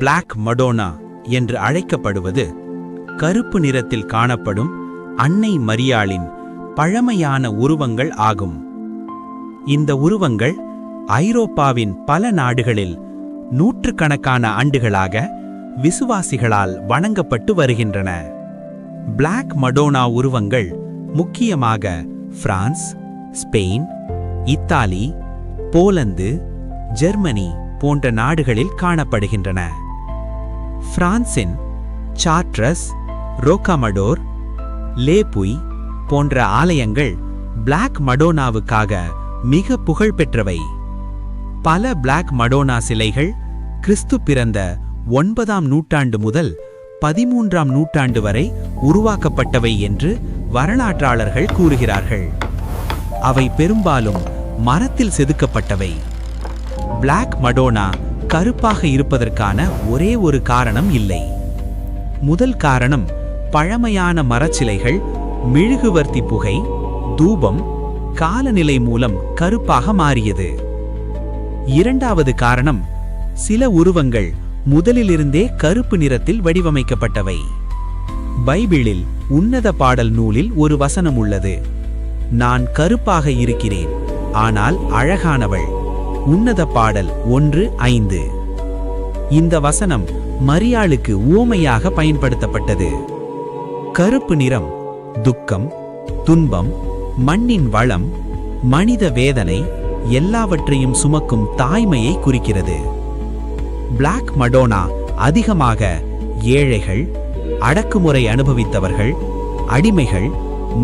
Black Madonna என்று அழைக்கப்படுவது கருப்பு நிறத்தில் காணப்படும் அன்னை மரியாளின் பழமையான உருவங்கள் ஆகும். இந்த உருவங்கள் ஐரோப்பாவின் பல நாடுகளில் நூற்றுக்கணக்கான ஆண்டுகளாக விசுவாசிகளால் வணங்கப்பட்டு வருகின்றன. பிளாக் மடோனா உருவங்கள் முக்கியமாக France, Spain, Italy, Poland, Germany போன்ற நாடுகளில் காணப்படுகின்றன. பிரான்சின் சார்ட்ரஸ், ரோகாமடோர், லேபுய் போன்ற ஆலயங்கள் பிளாக் மடோனாவுக்காக மிக புகழ்பெற்றவை. பல பிளாக் மடோனா சிலைகள் கிறிஸ்து பிறந்த 9ஆம் நூற்றாண்டு முதல் 13ஆம் நூற்றாண்டு வரை உருவாக்கப்பட்டவை என்று வரலாற்றாளர்கள் கூறுகிறார்கள். அவை பெரும்பாலும் மரத்தில் செதுக்கப்பட்டவை. பிளாக் மடோனா கருப்பாக இருப்பதற்கான ஒரே ஒரு காரணம் இல்லை. முதல் காரணம் பழமையான மரச்சிலைகள் மெழுகுவர்த்தி புகை, தூபம், காலநிலை மூலம் கருப்பாக மாறியது. இரண்டாவது காரணம் சில உருவங்கள் முதலிலிருந்தே கருப்பு நிறத்தில் வடிவமைக்கப்பட்டவை. பைபிளில் உன்னத பாடல் நூலில் ஒரு வசனம் உள்ளது. நான் கருப்பாக இருக்கிறேன், ஆனால் அழகானவள். உன்னத பாடல் 1:5. இந்த வசனம் மரியாளுக்கு உவமையாக பயன்படுத்தப்பட்டது. கருப்பு நிறம் துக்கம், துன்பம், மண்ணின் வளம், மனித வேதனை எல்லாவற்றையும் சுமக்கும் தாய்மையை குறிக்கிறது. பிளாக் மடோனா அதிகமாக ஏழைகள், அடக்குமுறை அனுபவித்தவர்கள், அடிமைகள்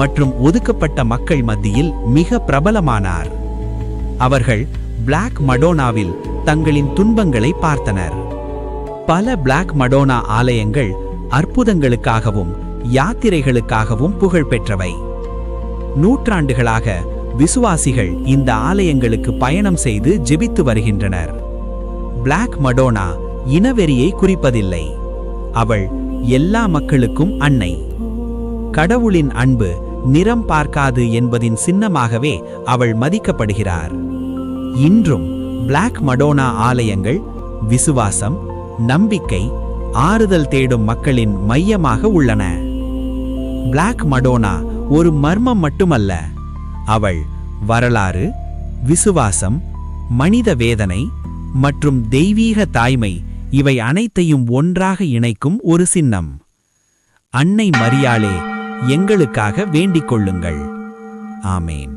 மற்றும் ஒதுக்கப்பட்ட மக்கள் மத்தியில் மிக பிரபலமானார். அவர்கள் பிளாக் மடோனாவில் தங்களின் துன்பங்களை பார்த்தனர். பல பிளாக் மடோனா ஆலயங்கள் அற்புதங்களுக்காகவும் யாத்திரைகளுக்காகவும் புகழ்பெற்றவை. நூற்றாண்டுகளாக விசுவாசிகள் இந்த ஆலயங்களுக்கு பயணம் செய்து ஜெபித்து வருகின்றனர். பிளாக் மடோனா இனவெறியை குறிப்பதில்லை. அவள் எல்லா மக்களுக்கும் அன்னை. கடவுளின் அன்பு நிறம் பார்க்காது என்பதின் சின்னமாகவே அவள் மதிக்கப்படுகிறார். இன்றும் பிளாக் மடோனா ஆலயங்கள் விசுவாசம், நம்பிக்கை, ஆறுதல் தேடும் மக்களின் மையமாக உள்ளன. பிளாக் மடோனா ஒரு மர்மம் மட்டுமல்ல. அவள் வரலாறு, விசுவாசம், மனித வேதனை மற்றும் தெய்வீக தாய்மை இவை அனைத்தையும் ஒன்றாக இணைக்கும் ஒரு சின்னம். அன்னை மரியாளே, எங்களுக்காக வேண்டிக் கொள்ளுங்கள். ஆமேன்.